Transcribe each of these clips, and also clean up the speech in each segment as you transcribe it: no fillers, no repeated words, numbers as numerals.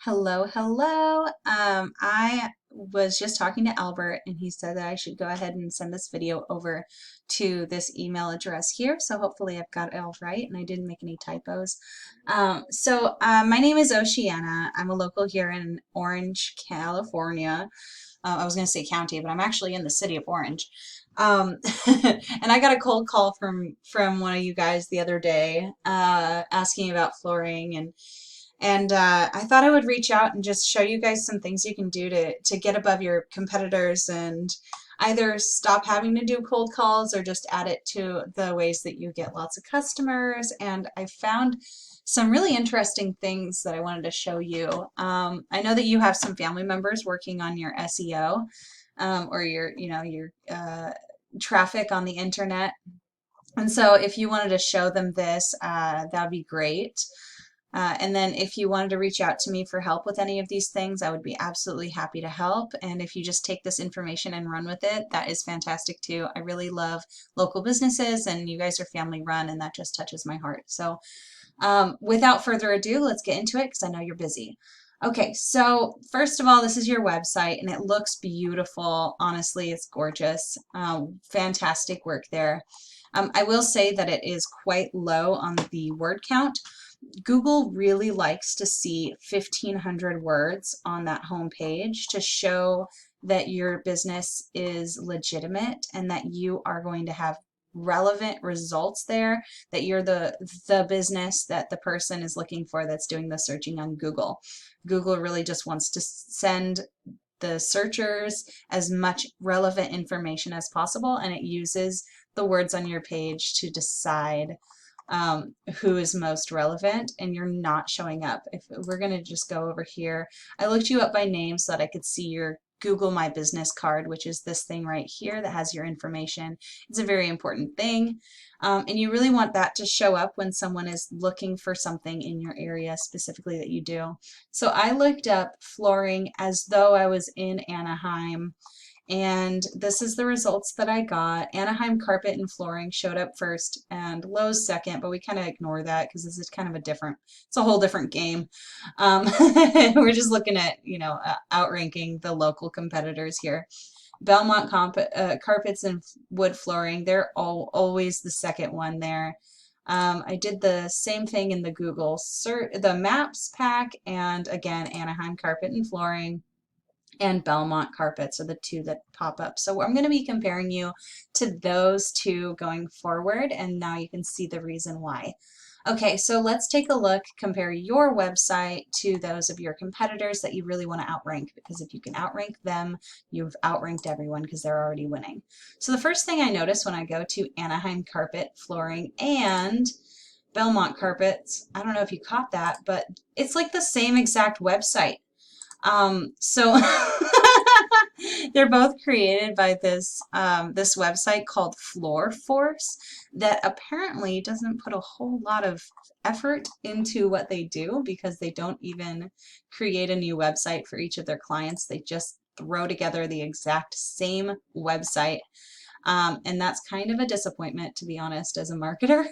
Hello, hello. I was just talking to Albert and he said that I should go ahead and send this video over to this email address here. So hopefully I've got it all right and I didn't make any typos. My name is Oceana. I'm a local here in Orange, California. I was going to say county, but I'm actually in the city of Orange. Um, and I got a cold call from one of you guys the other day asking about flooring and I thought I would reach out and just show you guys some things you can do to get above your competitors and either stop having to do cold calls or just add it to the ways that you get lots of customers. And I found some really interesting things that I wanted to show you. I know that you have some family members working on your SEO or your traffic on the internet. And so if you wanted to show them this, that'd be great. And then if you wanted to reach out to me for help with any of these things, I would be absolutely happy to help. And if you just take this information and run with it, that is fantastic too. I really love local businesses and you guys are family run and that just touches my heart. So without further ado, let's get into it because I know you're busy. Okay, so first of all, this is your website and it looks beautiful. Honestly, it's gorgeous. Fantastic work there. I will say that it is quite low on the word count. Google really likes to see 1,500 words on that home page to show that your business is legitimate and that you are going to have relevant results there, that you're the business that the person is looking for that's doing the searching on Google. Google really just wants to send the searchers as much relevant information as possible, and it uses the words on your page to decide who is most relevant, and you're not showing up. If we're going to just go over here, I looked you up by name so that I could see your Google My Business card, which is this thing right here that has your information. It's a very important thing. And you really want that to show up when someone is looking for something in your area specifically that you do. So I looked up flooring as though I was in Anaheim. And this is the results that I got. Anaheim carpet and flooring showed up first and Lowe's second, but we kind of ignore that because this is kind of it's a whole different game. We're just looking at, outranking the local competitors here. Belmont carpets and wood flooring, they're always the second one there. I did the same thing in the Google search, the Maps pack, and again, Anaheim carpet and flooring and Belmont carpets are the two that pop up. So I'm going to be comparing you to those two going forward, and now you can see the reason why. Okay, so let's take a look, compare your website to those of your competitors that you really want to outrank, because if you can outrank them, you've outranked everyone because they're already winning. So the first thing I notice when I go to Anaheim carpet, flooring, and Belmont carpets, I don't know if you caught that, but it's like the same exact website. So they're both created by this website called Floor Force that apparently doesn't put a whole lot of effort into what they do because they don't even create a new website for each of their clients. They just throw together the exact same website. And that's kind of a disappointment, to be honest, as a marketer.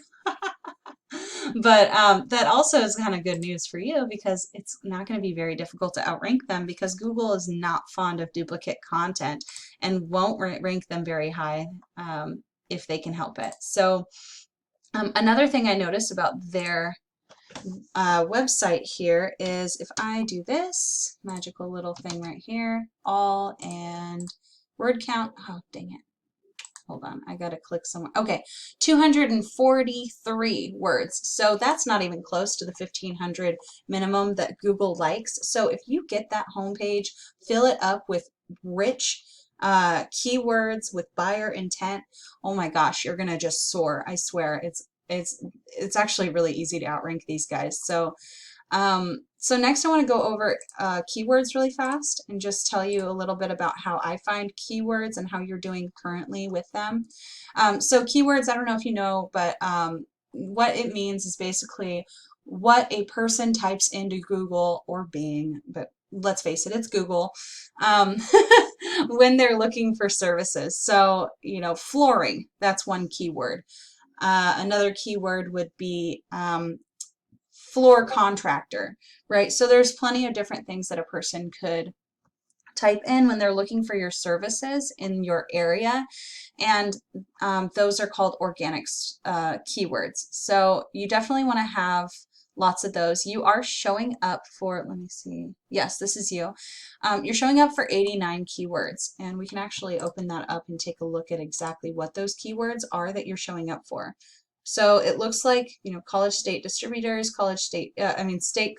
But that also is kind of good news for you because it's not going to be very difficult to outrank them because Google is not fond of duplicate content and won't rank them very high if they can help it. So another thing I noticed about their website here is if I do this magical little thing right here, all and word count, oh dang it. Hold on, I gotta click somewhere. Okay, 243 words. So that's not even close to the 1,500 minimum that Google likes. So if you get that homepage, fill it up with rich keywords with buyer intent, oh my gosh, you're gonna just soar. I swear, it's actually really easy to outrank these guys. So next I want to go over keywords really fast and just tell you a little bit about how I find keywords and how you're doing currently with them. So keywords, I don't know if you know, but what it means is basically what a person types into Google or Bing, but let's face it, it's Google, when they're looking for services. So, flooring, that's one keyword. Another keyword would be floor contractor, right? So there's plenty of different things that a person could type in when they're looking for your services in your area, and those are called organic keywords. So you definitely want to have lots of those. You are showing up for, let me see, yes, this is you. You're showing up for 89 keywords, and we can actually open that up and take a look at exactly what those keywords are that you're showing up for. So it looks like, you know, college state distributors, state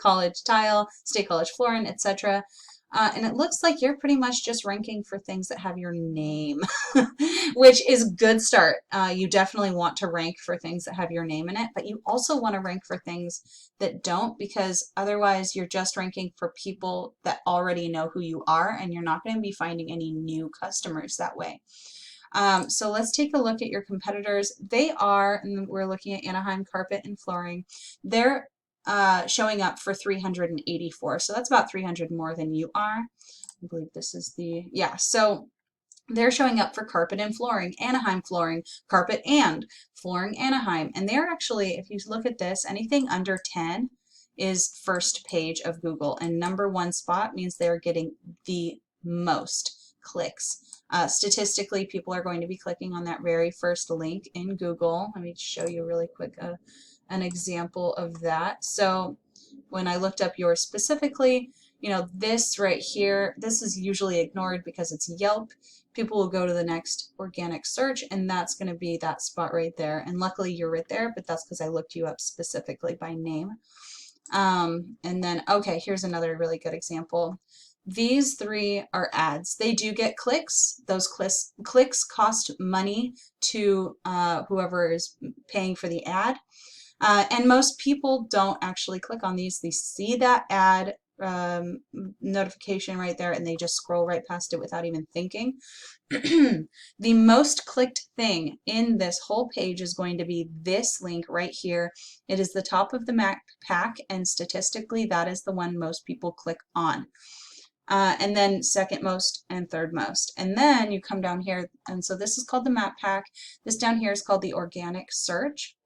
college tile, state college flooring, etc. And it looks like you're pretty much just ranking for things that have your name, which is a good start. You definitely want to rank for things that have your name in it, but you also want to rank for things that don't, because otherwise you're just ranking for people that already know who you are, and you're not going to be finding any new customers that way. So let's take a look at your competitors. They are, and we're looking at Anaheim Carpet and Flooring. They're showing up for 384. So that's about 300 more than you are. I believe this is the, yeah. So they're showing up for Carpet and Flooring, Anaheim Flooring, Carpet and Flooring Anaheim. And they're actually, if you look at this, anything under 10 is first page of Google. And #1 spot means they're getting the most clicks. Statistically, people are going to be clicking on that very first link in Google. Let me show you really quick an example of that. So when I looked up yours specifically, you know, this right here, this is usually ignored because it's Yelp. People will go to the next organic search, and that's going to be that spot right there. And luckily you're right there, but that's because I looked you up specifically by name. And then, okay, here's another really good example. These three are ads. They do get clicks. Those clicks cost money to whoever is paying for the ad. And most people don't actually click on these. They see that ad notification right there, and they just scroll right past it without even thinking. The most clicked thing in this whole page is going to be this link right here. It is the top of the map pack, and statistically that is the one most people click on. And then second most and third most. And then you come down here, and so this is called the map pack. This down here is called the organic search.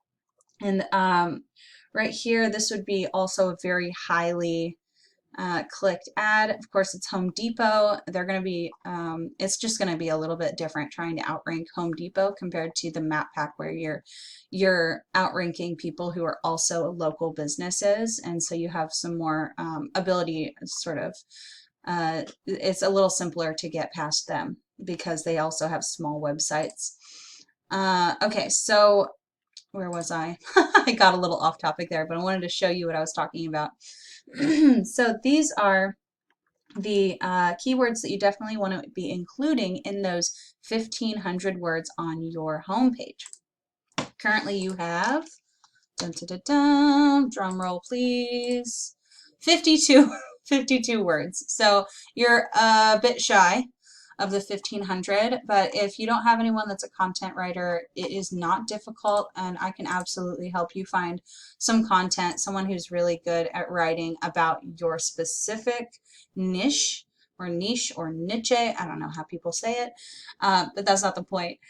And right here, this would be also a very highly clicked ad. Of course, it's Home Depot. They're going to be, it's just going to be a little bit different trying to outrank Home Depot compared to the map pack, where you're outranking people who are also local businesses. And so you have some more ability, sort of, it's a little simpler to get past them because they also have small websites. Okay, so where was I? I got a little off topic there, but I wanted to show you what I was talking about. So these are the keywords that you definitely want to be including in those 1,500 words on your homepage. Currently you have, dun, dun, dun, dun, drum roll please, 52 words. So you're a bit shy of the 1,500, but if you don't have anyone that's a content writer, it is not difficult, and I can absolutely help you find some content, someone who's really good at writing about your specific niche or niche. I don't know how people say it, but that's not the point.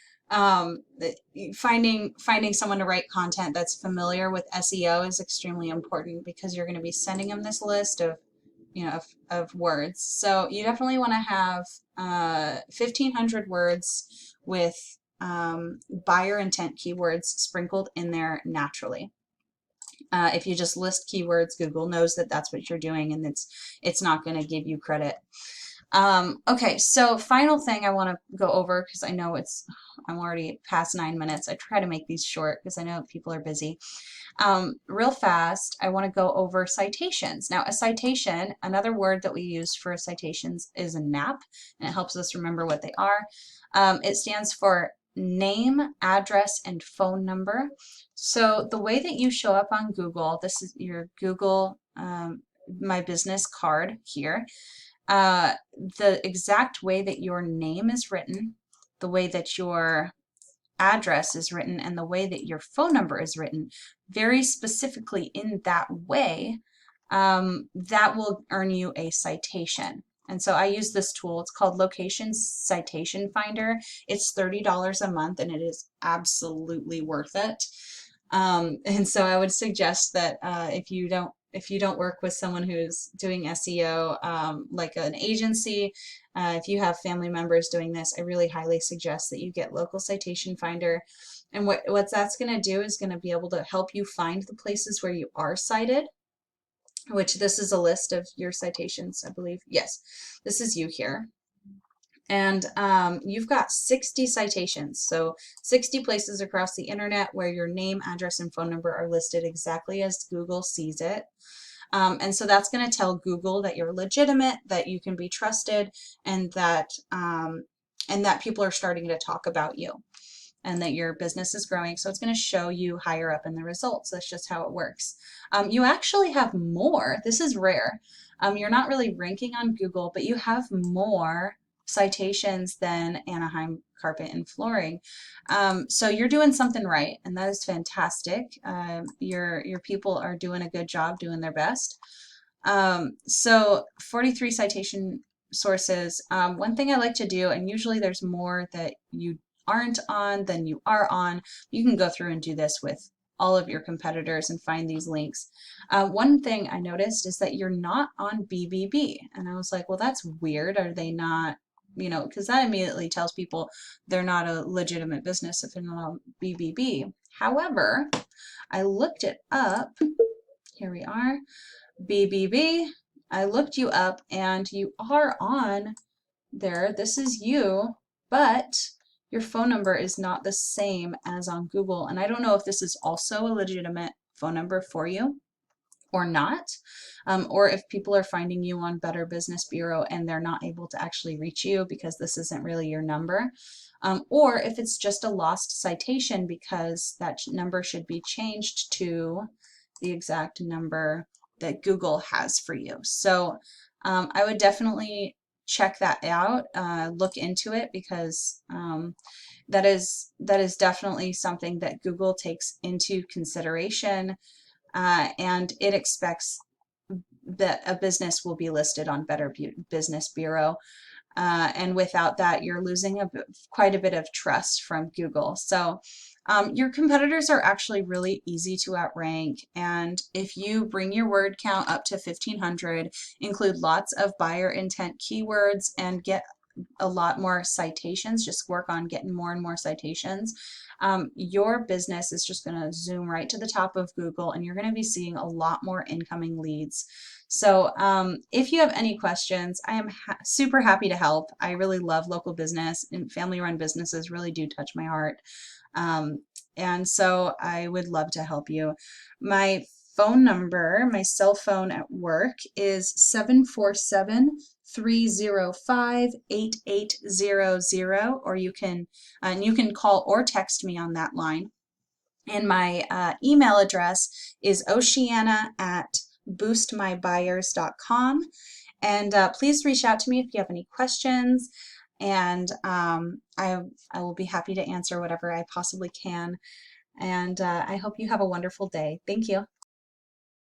Finding someone to write content that's familiar with SEO is extremely important, because you're going to be sending them this list of, you know, of words. So you definitely want to have 1,500 words with buyer intent keywords sprinkled in there naturally. If you just list keywords, Google knows that that's what you're doing, and it's not going to give you credit. Okay, so final thing I want to go over, because I know I'm already past 9 minutes. I try to make these short because I know people are busy. Real fast, I want to go over citations. Now, a citation, another word that we use for citations is a NAP, and it helps us remember what they are. It stands for name, address, and phone number. So the way that you show up on Google, this is your Google My Business card here. The exact way that your name is written, the way that your address is written, and the way that your phone number is written, very specifically in that way, that will earn you a citation. And so I use this tool. It's called Location Citation Finder. It's $30 a month, and it is absolutely worth it. And so I would suggest that if you don't work with someone who's doing SEO, like an agency, if you have family members doing this, I really highly suggest that you get Local Citation Finder. And what that's going to do is going to be able to help you find the places where you are cited, which this is a list of your citations, I believe. Yes, this is you here. And you've got 60 citations, so 60 places across the internet where your name, address, and phone number are listed exactly as Google sees it. And so that's going to tell Google that you're legitimate, that you can be trusted, and that people are starting to talk about you, and that your business is growing. So it's going to show you higher up in the results. That's just how it works. You actually have more. This is rare. You're not really ranking on Google, but you have more citations than Anaheim Carpet and Flooring. So you're doing something right, and that is fantastic. Your people are doing a good job, doing their best. So 43 citation sources. One thing I like to do, and usually there's more that you aren't on than you are on. You can go through and do this with all of your competitors and find these links. One thing I noticed is that you're not on BBB. And I was like, well, that's weird. Are they not, because that immediately tells people they're not a legitimate business if they're not on BBB. However, I looked it up. Here we are, BBB. I looked you up and you are on there. This is you, but your phone number is not the same as on Google. And I don't know if this is also a legitimate phone number for you or not, or if people are finding you on Better Business Bureau and they're not able to actually reach you because this isn't really your number, or if it's just a lost citation because that number should be changed to the exact number that Google has for you. So I would definitely check that out, look into it, because that is definitely something that Google takes into consideration, and it expects that a business will be listed on Better Business Bureau. And without that, you're losing quite a bit of trust from Google. So your competitors are actually really easy to outrank. And if you bring your word count up to 1,500, include lots of buyer intent keywords, and get a lot more citations, just work on getting more and more citations, your business is just going to zoom right to the top of Google, and you're going to be seeing a lot more incoming leads. So if you have any questions, I am super happy to help. I really love local business, and family-run businesses really do touch my heart. And so I would love to help you. My phone number, my cell phone at work, is 747-305-8800, or you can call or text me on that line. And my email address is oceana@boostmybuyers.com. And please reach out to me if you have any questions, and I will be happy to answer whatever I possibly can. And I hope you have a wonderful day. Thank you.